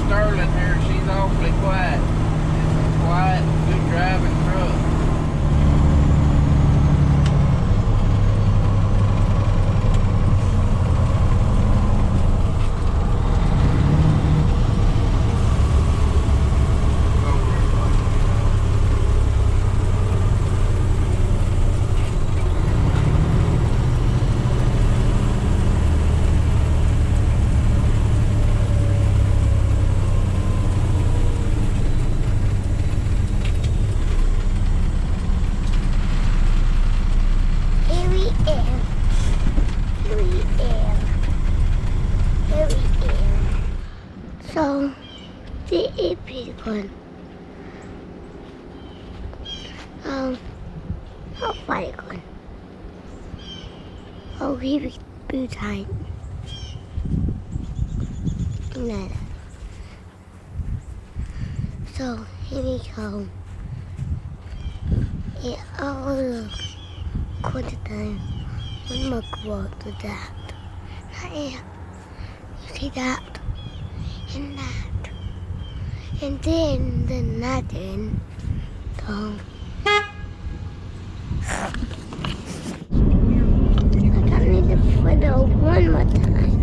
Sterling here, she's awfully quiet. It's a quiet, good driving truck. So, this is pretty good. How far it going? Oh, here we blue time. No. So, here we go. Yeah, oh, quarter time. One more quarter that. Here. You see that? And that. And then nothing. So, I need to put it one more time.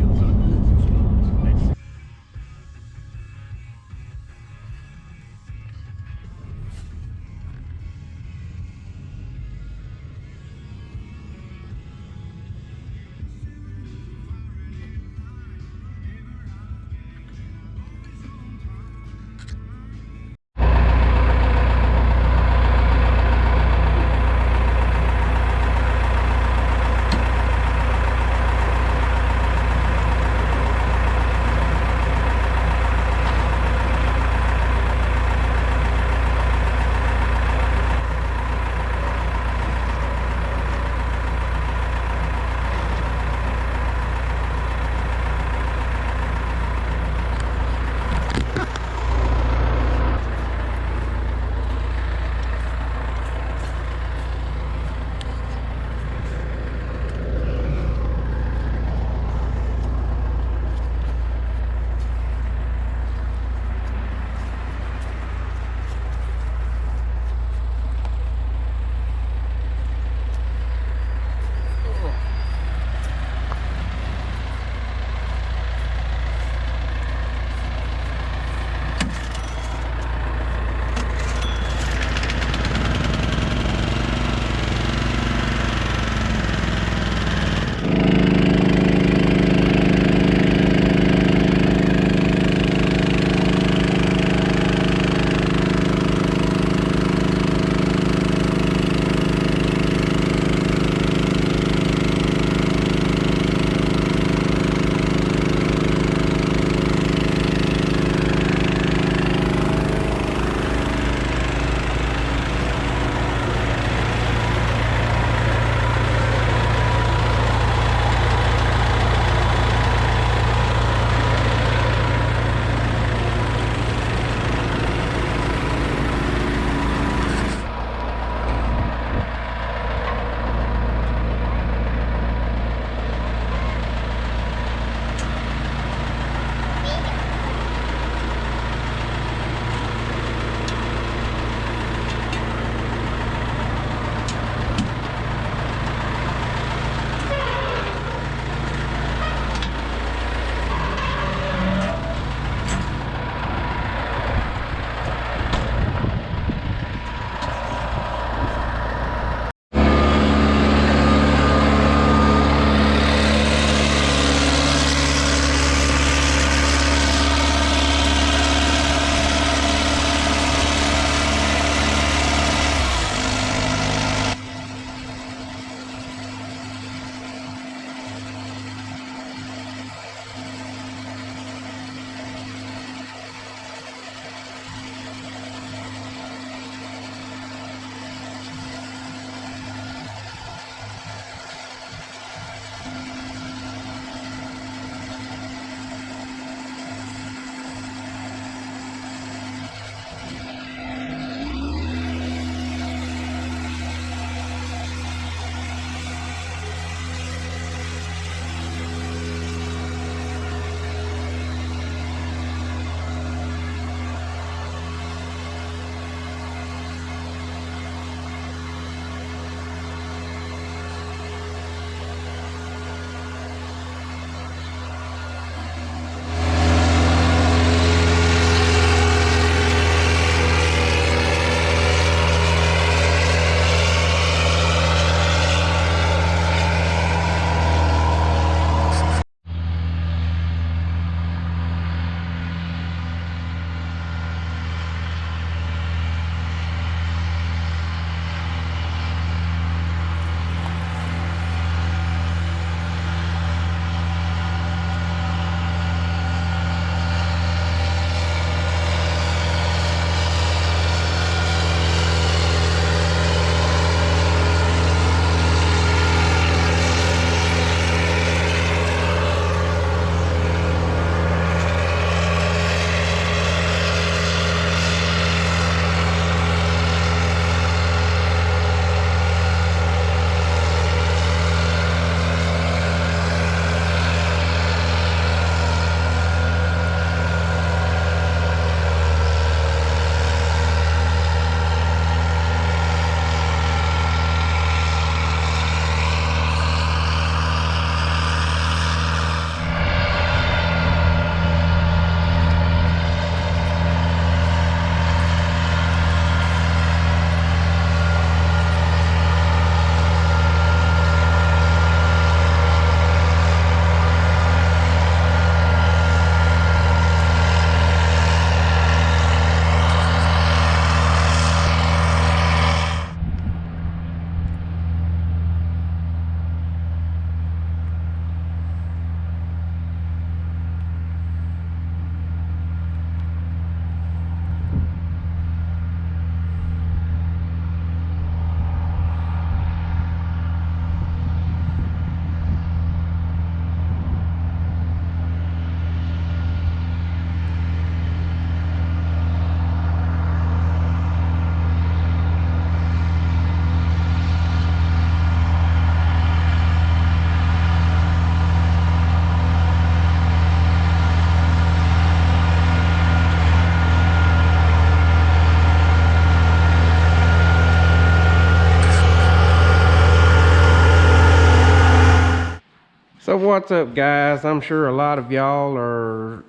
what's up, guys? I'm sure a lot of y'all are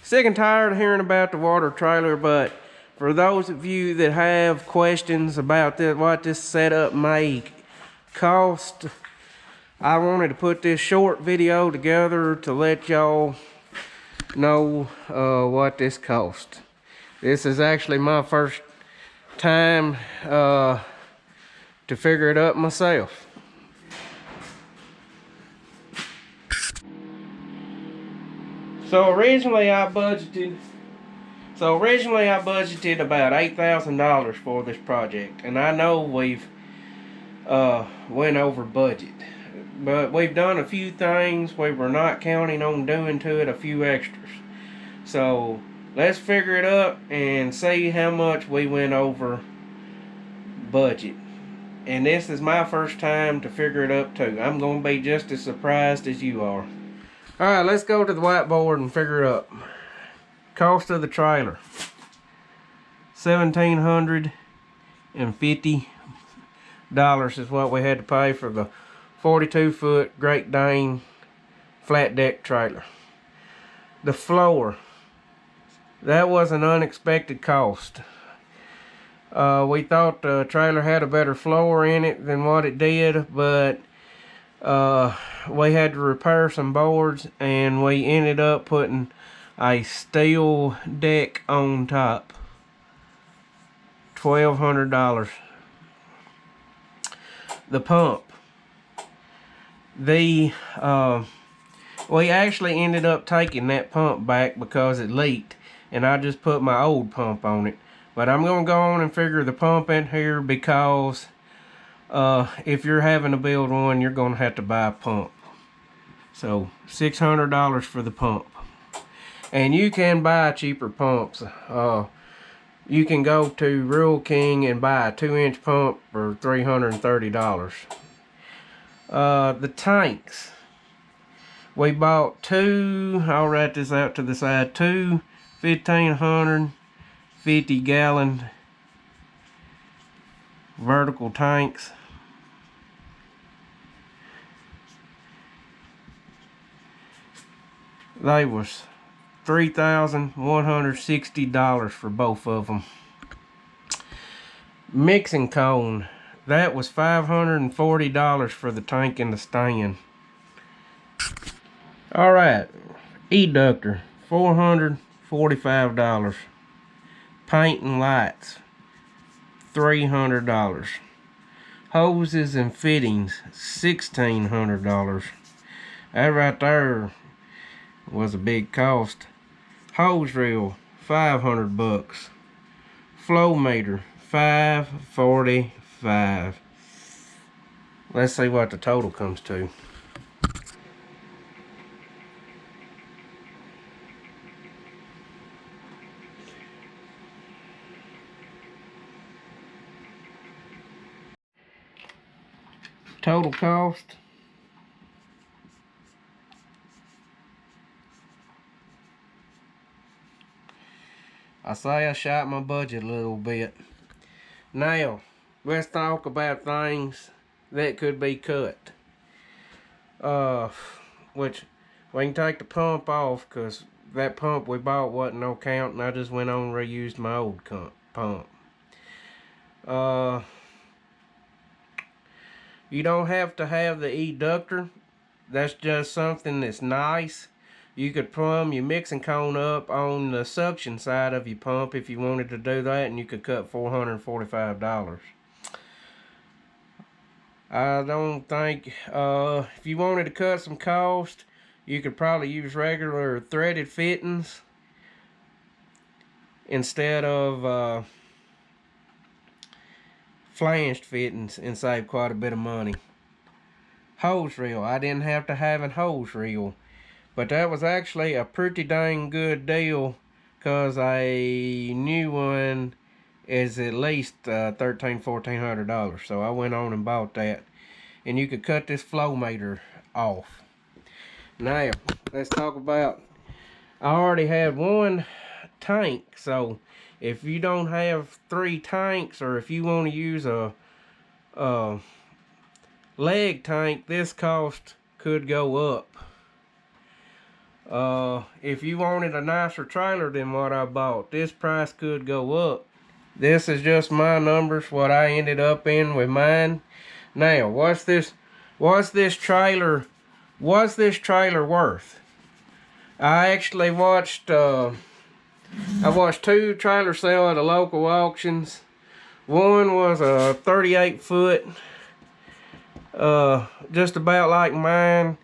sick and tired of hearing about the water trailer, but for those of you that have questions about this, what this setup may cost, I wanted to put this short video together to let y'all know what this cost. This is actually my first time to figure it up myself. So originally I budgeted about $8,000 for this project, and I know we've went over budget, but we've done a few things we were not counting on doing to it, a few extras. So let's figure it up and see how much we went over budget. And this is my first time to figure it up too. I'm gonna be just as surprised as you are. Alright, let's go to the whiteboard and figure it up. Cost of the trailer, $1,750 is what we had to pay for the 42-foot Great Dane flat deck trailer. The floor, that was an unexpected cost. We thought the trailer had a better floor in it than what it did, but we had to repair some boards, and we ended up putting a steel deck on top. $1,200. The pump, we actually ended up taking that pump back because it leaked, and I just put my old pump on it. But I'm gonna go on and figure the pump in here, because if you're having to build one, you're gonna have to buy a pump. So $600 for the pump. And you can buy cheaper pumps. You can go to Rural King and buy a 2-inch pump for $330. The tanks, we bought two, I'll write this out to the side, two 1,550-gallon vertical tanks. They was $3,160 for both of them. Mixing cone, that was $540 for the tank and the stand. Alright, eductor, $445. Paint and lights, $300. Hoses and fittings, $1,600. That right there was a big cost. Hose reel, $500. Flow meter, $545. Let's see what the total comes to. Total cost, I say I shot my budget a little bit. Now, let's talk about things that could be cut. Which, we can take the pump off, because that pump we bought wasn't no count, and I just went on and reused my old pump. You don't have to have the eductor. That's just something that's nice. You could plumb your mixing cone up on the suction side of your pump if you wanted to do that, and you could cut $445. I don't think, if you wanted to cut some cost, you could probably use regular threaded fittings instead of flanged fittings, and save quite a bit of money. Hose reel, I didn't have to have a hose reel, but that was actually a pretty dang good deal, because a new one is at least $1,300–1,400. So I went on and bought that, and you could cut this flow meter off. Now let's talk about, I already had one tank, so if you don't have 3 tanks, or if you want to use a leg tank, this cost could go up. If you wanted a nicer trailer than what I bought, this price could go up. This is just my numbers, what I ended up in with mine. Now, what's this trailer worth? I actually watched I watched 2 trailers sell at the local auctions. One was a 38 foot, just about like mine.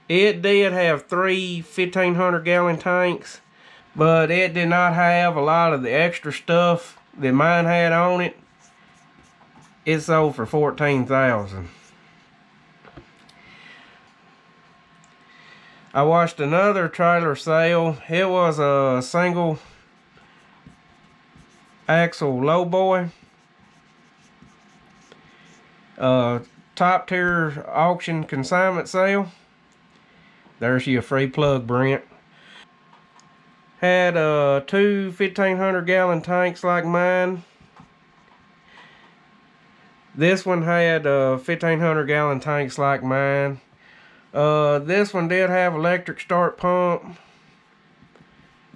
It did have 3 1,500 gallon tanks, but it did not have a lot of the extra stuff that mine had on it. It sold for $14,000. I watched another trailer sale. It was a single axle lowboy. Top tier auction consignment sale. There's your free plug, Brent. Had 2 1,500 gallon tanks like mine. This one had 1,500 gallon tanks like mine. This one did have electric start pump.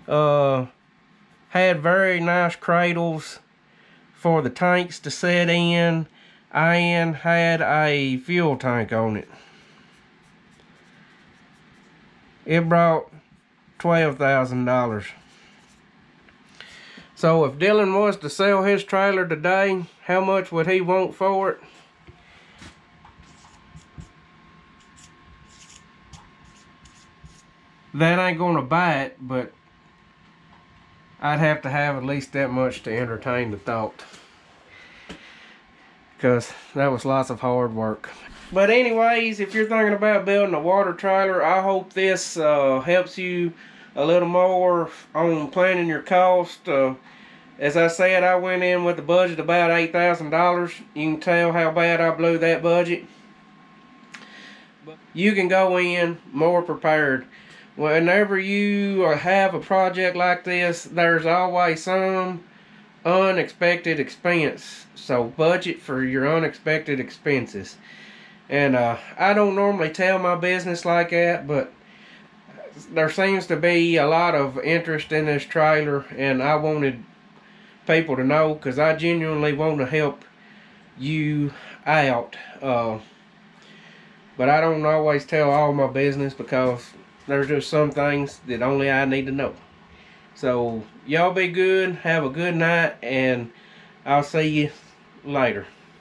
Had very nice cradles for the tanks to set in, and had a fuel tank on it. It brought $12,000. So if Dylan was to sell his trailer today, how much would he want for it? That ain't gonna buy it, but I'd have to have at least that much to entertain the thought, because that was lots of hard work. But anyways, if you're thinking about building a water trailer, I hope this helps you a little more on planning your cost. As I said, I went in with a budget about $8,000. You can tell how bad I blew that budget. You can go in more prepared. Whenever you have a project like this, there's always some unexpected expense. So budget for your unexpected expenses. And I don't normally tell my business like that, but there seems to be a lot of interest in this trailer, and I wanted people to know, because I genuinely want to help you out. But I don't always tell all my business, because there's just some things that only I need to know. So y'all be good, have a good night, and I'll see you later.